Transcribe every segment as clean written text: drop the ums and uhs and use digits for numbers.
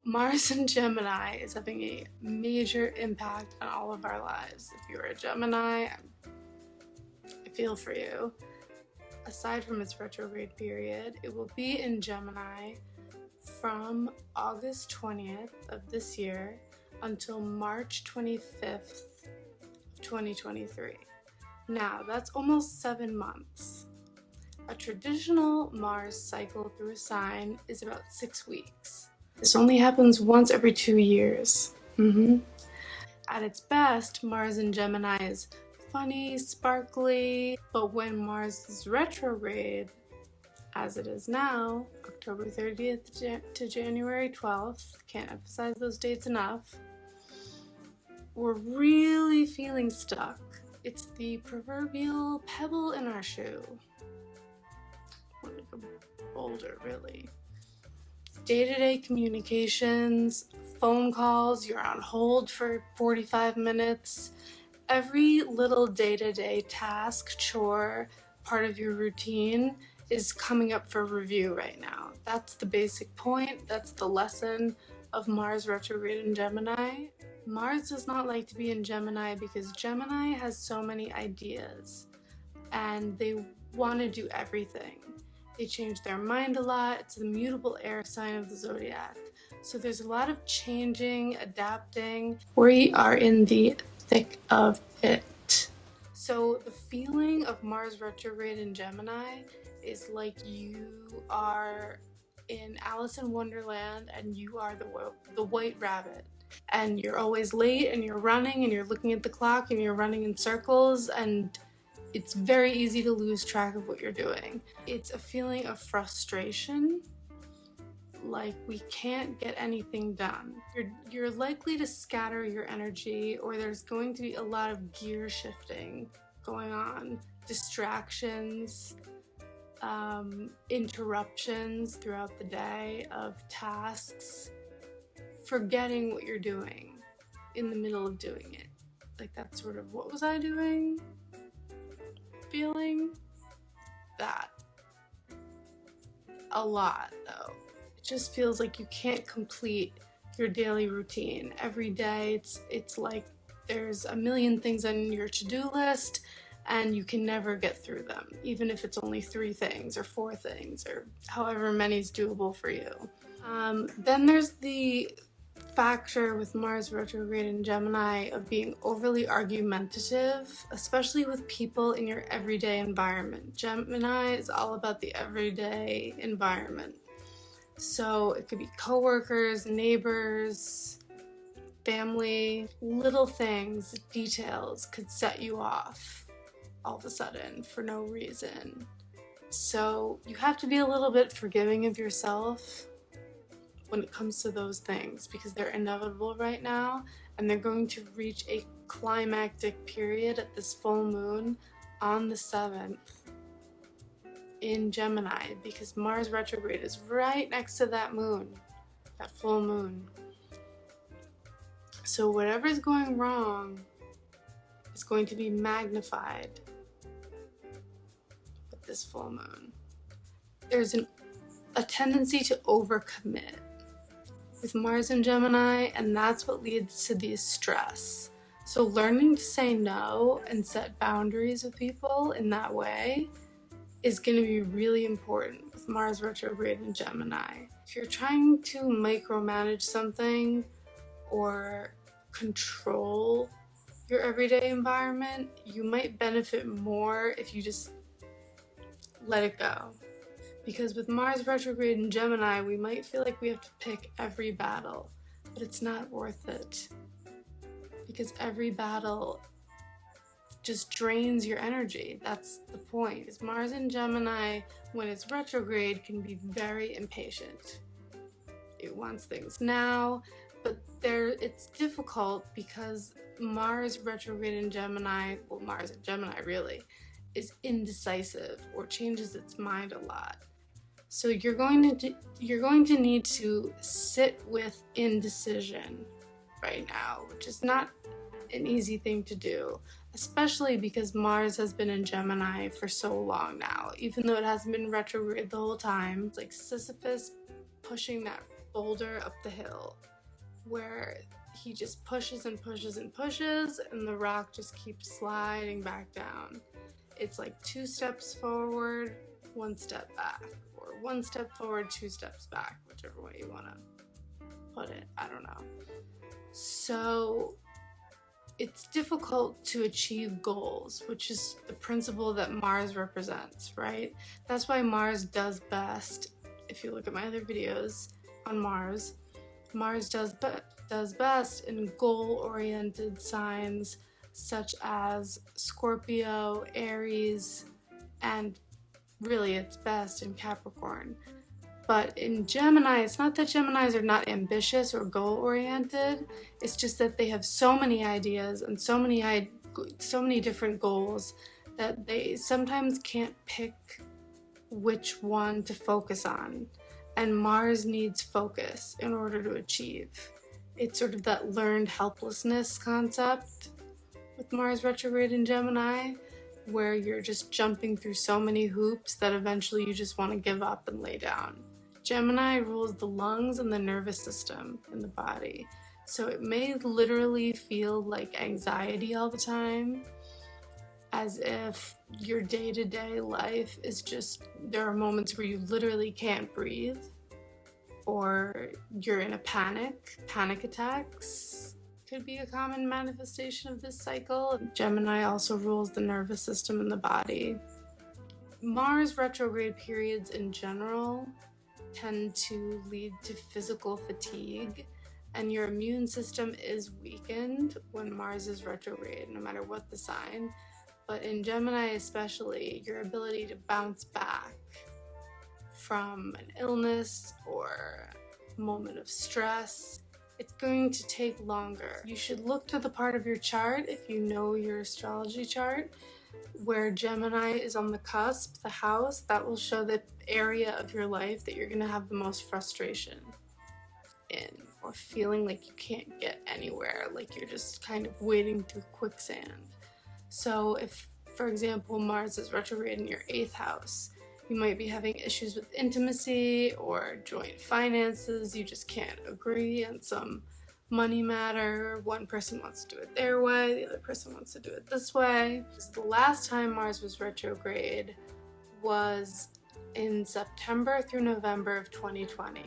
Mars in Gemini is having a major impact on all of our lives. If you're a Gemini, I feel for you. Aside from its retrograde period, it will be in Gemini from August 20th of this year until March 25th of 2023. Now, that's almost 7 months. A traditional Mars cycle through a sign is about 6 weeks. This only happens once every 2 years. At its best, Mars in Gemini is funny, sparkly, but when Mars is retrograde, as it is now, October 30th to January 12th, can't emphasize those dates enough, we're really feeling stuck. It's the proverbial pebble in our shoe. Or like a boulder, really. Day-to-day communications, phone calls, you're on hold for 45 minutes. Every little day-to-day task, chore, part of your routine is coming up for review right now. That's the basic point. That's the lesson of Mars retrograde in Gemini. Mars does not like to be in Gemini because Gemini has so many ideas and they want to do everything. They change their mind a lot. It's the mutable air sign of the zodiac. So there's a lot of changing, adapting. We are in the thick of it. So the feeling of Mars retrograde in Gemini is like you are in Alice in Wonderland and you are the white rabbit. And you're always late and you're running and you're looking at the clock and you're running in circles and it's very easy to lose track of what you're doing. It's a feeling of frustration, like we can't get anything done. You're likely to scatter your energy, or there's going to be a lot of gear shifting going on, distractions, interruptions throughout the day of tasks, forgetting what you're doing in the middle of doing it. Like that sort of, what was I doing? Feeling that a lot though. It just feels like you can't complete your daily routine. Every day it's like there's a million things on your to-do list and you can never get through them, even if it's only 3 things or 4 things or however many is doable for you. Then there's the factor with Mars retrograde in Gemini of being overly argumentative, especially with people in your everyday environment. Gemini is all about the everyday environment. So it could be coworkers, neighbors, family, little things, details could set you off all of a sudden for no reason. So you have to be a little bit forgiving of yourself when it comes to those things because they're inevitable right now and they're going to reach a climactic period at this full moon on the 7th in Gemini because Mars retrograde is right next to that moon, that full moon. So whatever's going wrong is going to be magnified with this full moon. There's a tendency to overcommit with Mars and Gemini, and that's what leads to the stress. So learning to say no and set boundaries with people in that way is going to be really important with Mars retrograde in Gemini. If you're trying to micromanage something or control your everyday environment, you might benefit more if you just let it go. Because with Mars retrograde in Gemini, we might feel like we have to pick every battle, but it's not worth it. Because every battle just drains your energy. That's the point. Is Mars in Gemini, when it's retrograde, can be very impatient. It wants things now, but it's difficult because Mars retrograde in Gemini, well, Mars in Gemini really, is indecisive or changes its mind a lot. So you're going to need to sit with indecision right now, which is not an easy thing to do, especially because Mars has been in Gemini for so long now, even though it hasn't been retrograde the whole time. It's like Sisyphus pushing that boulder up the hill, where he just pushes and pushes and pushes, and the rock just keeps sliding back down. It's like 2 steps forward, 1 step back, or 1 step forward, 2 steps back, whichever way you want to put it. I don't know. So it's difficult to achieve goals, which is the principle that Mars represents, right? That's why Mars does best. If you look at my other videos on Mars, Mars does best in goal-oriented signs such as Scorpio, Aries, and really it's best in Capricorn. But in Gemini, it's not that Geminis are not ambitious or goal-oriented. It's just that they have so many ideas and so many different goals that they sometimes can't pick which one to focus on. And Mars needs focus in order to achieve. It's sort of that learned helplessness concept with Mars retrograde in Gemini, where you're just jumping through so many hoops that eventually you just want to give up and lay down. Gemini rules the lungs and the nervous system in the body. So it may literally feel like anxiety all the time, as if your day-to-day life is just, there are moments where you literally can't breathe, or you're in a panic. Panic attacks could be a common manifestation of this cycle. Gemini also rules the nervous system in the body. Mars retrograde periods in general tend to lead to physical fatigue, and your immune system is weakened when Mars is retrograde, no matter what the sign. But in Gemini especially, your ability to bounce back from an illness or a moment of stress, it's going to take longer. You should look to the part of your chart, if you know your astrology chart, where Gemini is on the cusp, the house, that will show the area of your life that you're going to have the most frustration in, or feeling like you can't get anywhere, like you're just kind of wading through quicksand. So if, for example, Mars is retrograde in your 8th house, you might be having issues with intimacy or joint finances. You just can't agree on some money matter. One person wants to do it their way, the other person wants to do it this way. The last time Mars was retrograde was in September through November of 2020.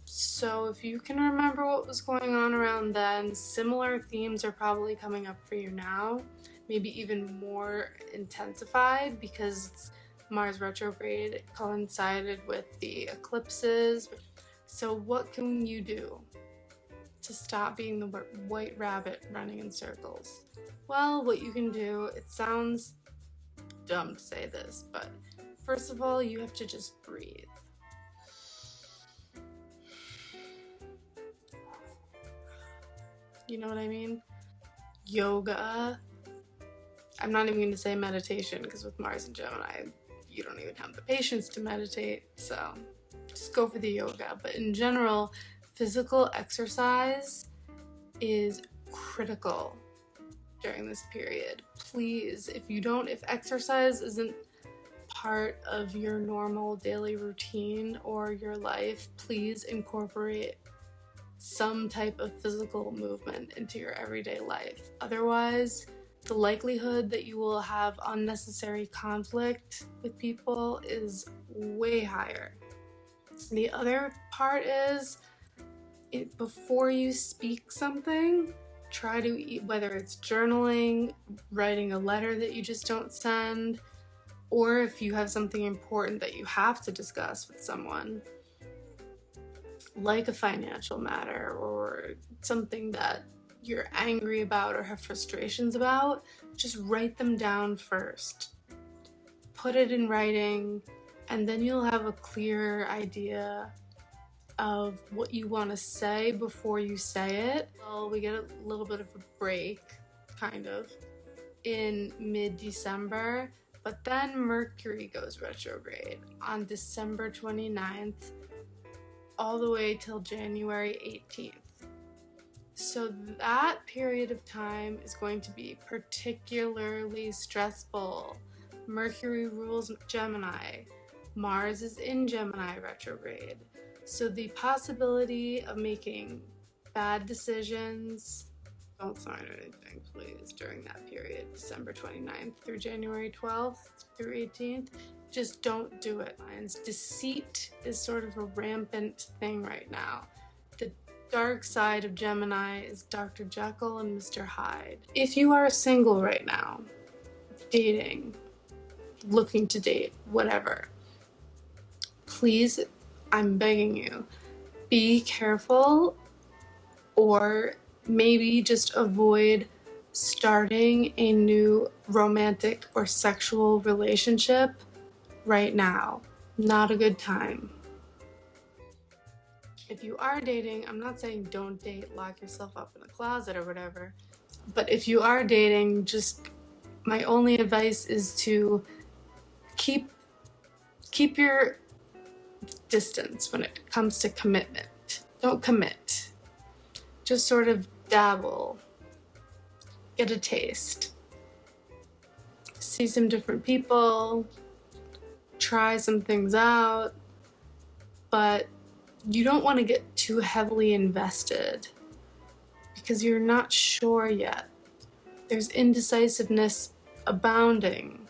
So if you can remember what was going on around then, similar themes are probably coming up for you now, maybe even more intensified, because Mars retrograde coincided with the eclipses. So what can you do to stop being the white rabbit running in circles? Well, what you can do, it sounds dumb to say this, but first of all, you have to just breathe. You know what I mean? Yoga. I'm not even going to say meditation, because with Mars and Gemini, you don't even have the patience to meditate, so just go for the yoga. But in general, physical exercise is critical during this period. Please, if exercise isn't part of your normal daily routine or your life, please incorporate some type of physical movement into your everyday life. Otherwise, the likelihood that you will have unnecessary conflict with people is way higher. The other part is, before you speak something, try to, whether it's journaling, writing a letter that you just don't send, or if you have something important that you have to discuss with someone, like a financial matter or something that you're angry about or have frustrations about, just write them down first. Put it in writing, and then you'll have a clear idea of what you want to say before you say it. Well, we get a little bit of a break, kind of, in mid-December, but then Mercury goes retrograde on December 29th all the way till January 18th. So that period of time is going to be particularly stressful. Mercury rules Gemini. Mars is in Gemini retrograde. So the possibility of making bad decisions, don't sign anything, please, during that period, December 29th through January 12th through 18th. Just don't do it. Deceit is sort of a rampant thing right now. The dark side of Gemini is Dr. Jekyll and Mr. Hyde. If you are single right now, dating, looking to date, whatever, please, I'm begging you, be careful, or maybe just avoid starting a new romantic or sexual relationship right now. Not a good time. If you are dating, I'm not saying don't date, lock yourself up in a closet or whatever, but if you are dating, just my only advice is to keep your distance when it comes to commitment. Don't commit. Just sort of dabble, get a taste, see some different people, try some things out, but you don't want to get too heavily invested because you're not sure yet. There's indecisiveness abounding,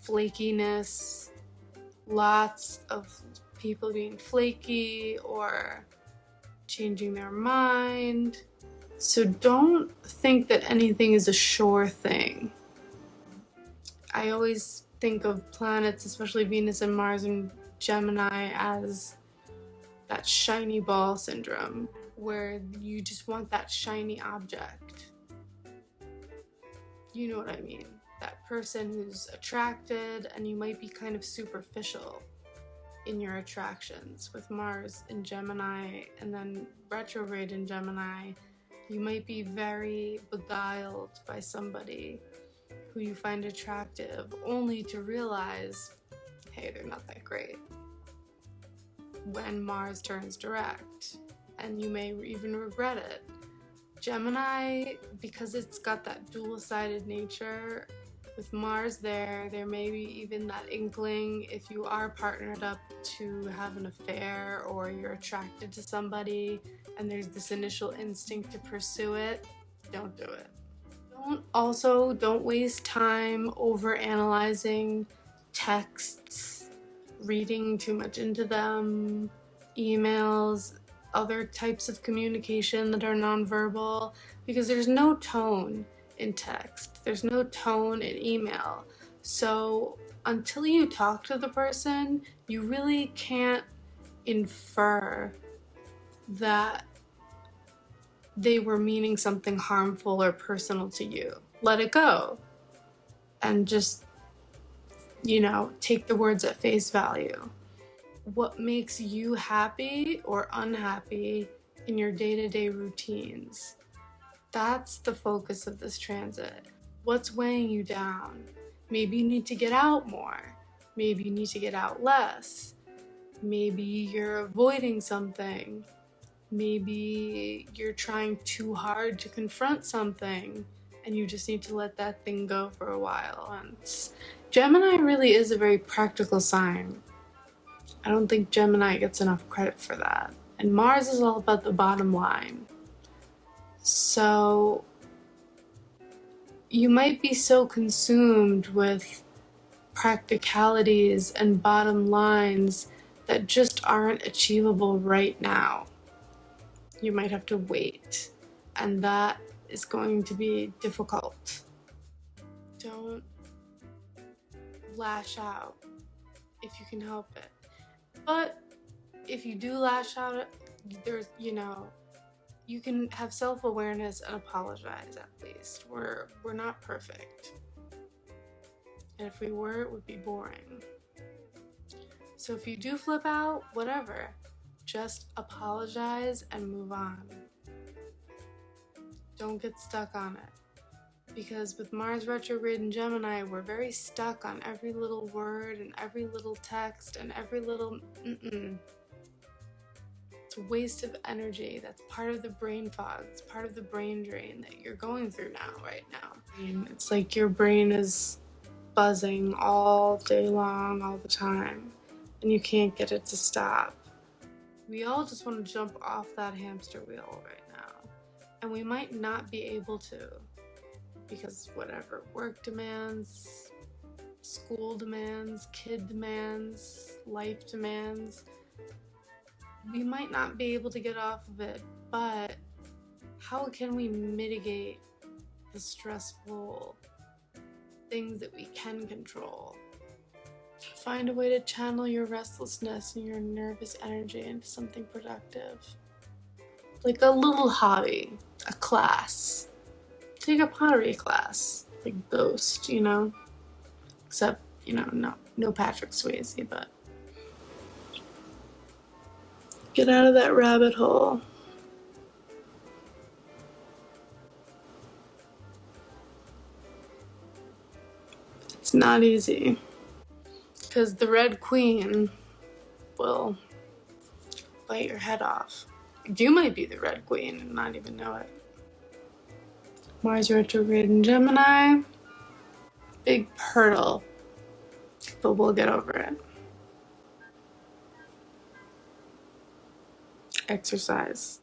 flakiness, lots of people being flaky or changing their mind. So don't think that anything is a sure thing. I always think of planets, especially Venus and Mars and Gemini, as that shiny ball syndrome, where you just want that shiny object. You know what I mean? That person who's attracted, and you might be kind of superficial in your attractions. With Mars in Gemini and then retrograde in Gemini, you might be very beguiled by somebody who you find attractive, only to realize, hey, they're not that great when Mars turns direct, and you may even regret it. Gemini, because it's got that dual-sided nature, with Mars there may be even that inkling, if you are partnered up, to have an affair, or you're attracted to somebody and there's this initial instinct to pursue it, don't do it. Don't waste time over analyzing texts, reading too much into them, emails, other types of communication that are nonverbal, because there's no tone in text, there's no tone in email. So until you talk to the person, you really can't infer that they were meaning something harmful or personal to you. Let it go and just, take the words at face value. What makes you happy or unhappy in your day-to-day routines? That's the focus of this transit. What's weighing you down? Maybe you need to get out more. Maybe you need to get out less. Maybe you're avoiding something. Maybe you're trying too hard to confront something and you just need to let that thing go for a while. And Gemini really is a very practical sign. I don't think Gemini gets enough credit for that. And Mars is all about the bottom line. So you might be so consumed with practicalities and bottom lines that just aren't achievable right now. You might have to wait, and that is going to be difficult. Don't lash out if you can help it. But if you do lash out, there's, you can have self-awareness and apologize at least. We're not perfect. And if we were, it would be boring. So if you do flip out, whatever, just apologize and move on. Don't get stuck on it. Because with Mars retrograde in Gemini, we're very stuck on every little word and every little text and every little It's a waste of energy. That's part of the brain fog. It's part of the brain drain that you're going through right now. It's like your brain is buzzing all day long, all the time, and you can't get it to stop. We all just want to jump off that hamster wheel right now. And we might not be able to, because whatever work demands, school demands, kid demands, life demands, we might not be able to get off of it. But how can we mitigate the stressful things that we can control? Find a way to channel your restlessness and your nervous energy into something productive. Like a little hobby, a class. Take a pottery class, like Ghost, you know? Except, you know, no Patrick Swayze, but get out of that rabbit hole. It's not easy. Because the Red Queen will bite your head off. You might be the Red Queen and not even know it. Mars Retrograde in Gemini. Big hurdle. But we'll get over it. Exercise.